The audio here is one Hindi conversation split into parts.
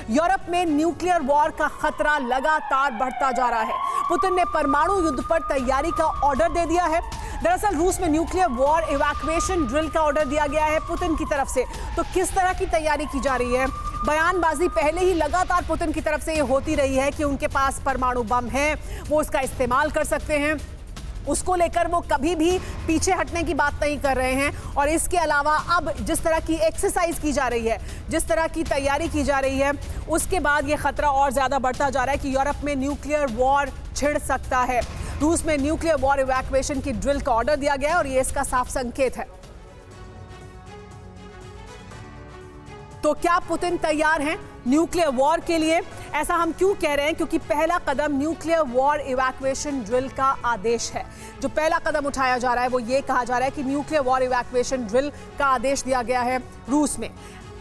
यूरोप में न्यूक्लियर वॉर का खतरा लगातार बढ़ता जा रहा है। पुतिन ने परमाणु युद्ध पर तैयारी का ऑर्डर दे दिया है। दरअसल रूस में न्यूक्लियर वॉर इवैक्यूएशन ड्रिल का ऑर्डर दिया गया है पुतिन की तरफ से। तो किस तरह की तैयारी की जा रही है? बयानबाजी पहले ही लगातार पुतिन की तरफ से ये होती रही है कि उनके पास परमाणु बम है, वो उसका इस्तेमाल कर सकते हैं। उसको लेकर वो कभी भी पीछे हटने की बात नहीं कर रहे हैं। और इसके अलावा अब जिस तरह की एक्सरसाइज की जा रही है, जिस तरह की तैयारी की जा रही है, उसके बाद ये खतरा और ज्यादा बढ़ता जा रहा है कि यूरोप में न्यूक्लियर वॉर छिड़ सकता है। रूस में न्यूक्लियर वॉर इवैक्यूएशन की ड्रिल का ऑर्डर दिया गया है और ये इसका साफ संकेत है। तो क्या पुतिन तैयार हैं न्यूक्लियर वॉर के लिए? ऐसा हम क्यों कह रहे हैं? क्योंकि पहला कदम न्यूक्लियर वॉर इवैक्यूएशन ड्रिल का आदेश है। जो पहला कदम उठाया जा रहा है वो ये कहा जा रहा है कि न्यूक्लियर वॉर इवैक्यूएशन ड्रिल का आदेश दिया गया है रूस में।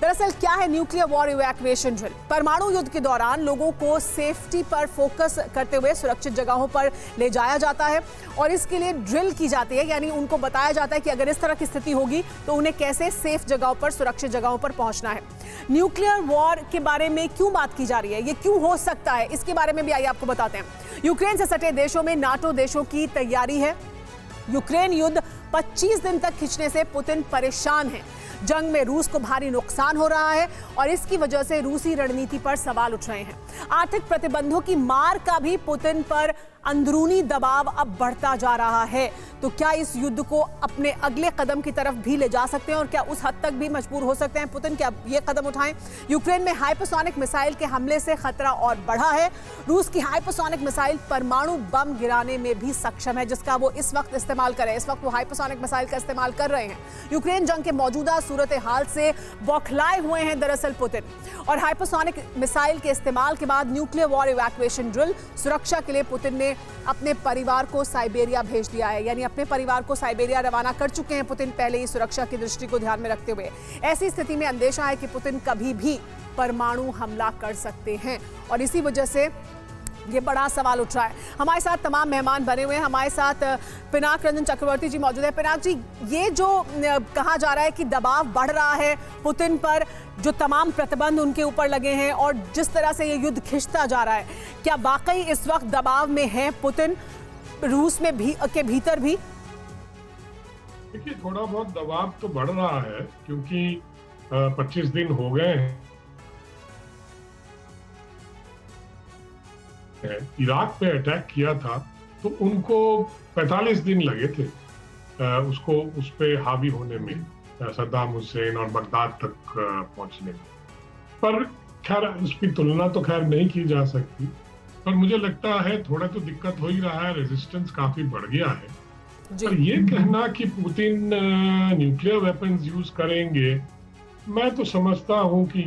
दरअसल क्या है न्यूक्लियर वॉर इवैक्यूएशन ड्रिल? परमाणु युद्ध के दौरान लोगों को सेफ्टी पर फोकस करते हुए सुरक्षित जगहों पर ले जाया जाता है और इसके लिए ड्रिल की जाती है, यानी उनको बताया जाता है कि अगर इस तरह की स्थिति होगी तो उन्हें कैसे सेफ जगहों पर, सुरक्षित जगहों पर पहुंचना है। न्यूक्लियर वॉर के बारे में क्यों बात की जा रही है, ये क्यों हो सकता है, इसके बारे में भी आइए आपको बताते हैं। यूक्रेन से सटे देशों में नाटो देशों की तैयारी है। यूक्रेन युद्ध 25 दिन तक खिंचने से पुतिन परेशान है। जंग में रूस को भारी नुकसान हो रहा है और इसकी वजह से रूसी रणनीति पर सवाल उठ रहे हैं। आर्थिक प्रतिबंधों की मार का भी पुतिन पर अंदरूनी दबाव अब बढ़ता जा रहा है। तो क्या इस युद्ध को अपने अगले कदम की तरफ भी ले जा सकते हैं और क्या उस हद तक भी मजबूर हो सकते हैं पुतिन कि अब ये कदम उठाएं? यूक्रेन में हाइपरसोनिक मिसाइल के हमले से खतरा और बढ़ा है। रूस की हाइपरसोनिक मिसाइल परमाणु बम गिराने में भी सक्षम है, जिसका वो इस वक्त इस्तेमाल कर रहे हैं। इस वक्त वो हाइपरसोनिक मिसाइल का इस्तेमाल कर रहे हैं। यूक्रेन जंग के मौजूदा सूरत हाल से बौखलाए हुए हैं दरअसल पुतिन। और हाइपरसोनिक मिसाइल के इस्तेमाल के बाद न्यूक्लियर वॉर इवैक्यूएशन ड्रिल सुरक्षा के लिए पुतिन ने अपने परिवार को साइबेरिया भेज दिया है, यानी अपने परिवार को साइबेरिया रवाना कर चुके हैं पुतिन पहले ही, सुरक्षा की दृष्टि को ध्यान में रखते हुए। ऐसी स्थिति में अंदेशा है कि पुतिन कभी भी परमाणु हमला कर सकते हैं और इसी वजह से ये बड़ा सवाल उठ रहा है। हमारे साथ तमाम मेहमान बने हुए हैं। हमारे साथ पिनाक रंजन चक्रवर्ती जी मौजूद है। पिनाक जी, ये जो कहा जा रहा है कि दबाव बढ़ रहा है पुतिन पर, जो तमाम प्रतिबंध उनके ऊपर लगे हैं और जिस तरह से ये युद्ध खिंचता जा रहा है, क्या वाकई इस वक्त दबाव में है पुतिन रूस में भी के भीतर भी? देखिए, थोड़ा बहुत दबाव तो बढ़ रहा है क्योंकि 25 दिन हो गए हैं। इराक पे अटैक किया था तो उनको 45 दिन लगे थे उसको उस पे हावी होने में, सद्दाम हुसैन और बगदाद तक पहुंचने में। पर खैर उसकी तुलना तो खैर नहीं की जा सकती, पर मुझे लगता है थोड़ा तो दिक्कत हो ही रहा है, रेजिस्टेंस काफी बढ़ गया है। पर ये कहना कि पुतिन न्यूक्लियर वेपन्स यूज करेंगे, मैं तो समझता हूँ कि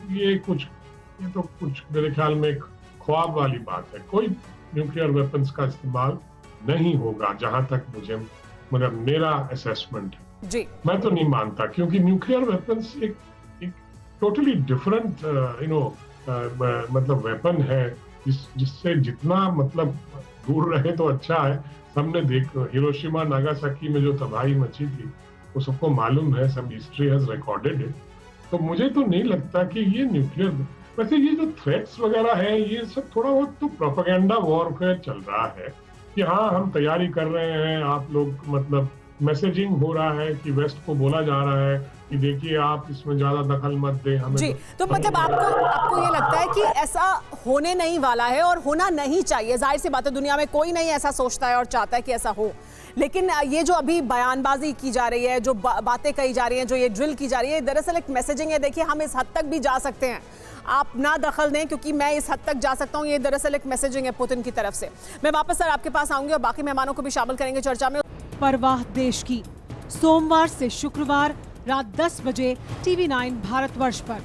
ये तो कुछ मेरे ख्याल में ख्वाब वाली बात है। कोई न्यूक्लियर वेपन्स का इस्तेमाल नहीं होगा, जहां तक मुझे मतलब मेरा असेसमेंट है जी। मैं तो नहीं मानता, क्योंकि न्यूक्लियर वेपन्स एक टोटली डिफरेंट मतलब वेपन है, जिससे जितना मतलब दूर रहे तो अच्छा है। सबने हिरोशिमा नागासाकी में जो तबाही मची थी वो सबको मालूम है, सब हिस्ट्री हैज रिकॉर्डेड है। तो मुझे तो नहीं लगता कि ये न्यूक्लियर, वैसे ये जो थ्रेट्स वगैरह है ये सब थोड़ा बहुत तो प्रोपेगेंडा वॉरफेयर चल रहा है कि हाँ हम तैयारी कर रहे हैं, आप लोग मतलब मैसेजिंग हो रहा है कि वेस्ट को बोला जा रहा है कि देखिए आप इसमें ज्यादा दखल मत दें हमें जी। तो मतलब आपको ये लगता है कि ऐसा होने नहीं वाला है और होना नहीं चाहिए? जाहिर सी बात है, दुनिया में कोई नहीं ऐसा सोचता है और चाहता है कि ऐसा हो, लेकिन ये जो अभी बयानबाजी की जा रही है, जो बातें कही जा रही हैं, जो ये ड्रिल की जा रही है, दरअसल एक मैसेजिंग है। देखिए, हम इस हद तक भी जा सकते हैं, आप ना दखल दें क्योंकि मैं इस हद तक जा सकता हूं। ये दरअसल एक मैसेजिंग है पुतिन की तरफ से। मैं वापस सर आपके पास आऊंगी और बाकी मेहमानों को भी शामिल करेंगे चर्चा में। परवाह देश की, सोमवार से शुक्रवार रात 10 बजे TV9 भारतवर्ष पर।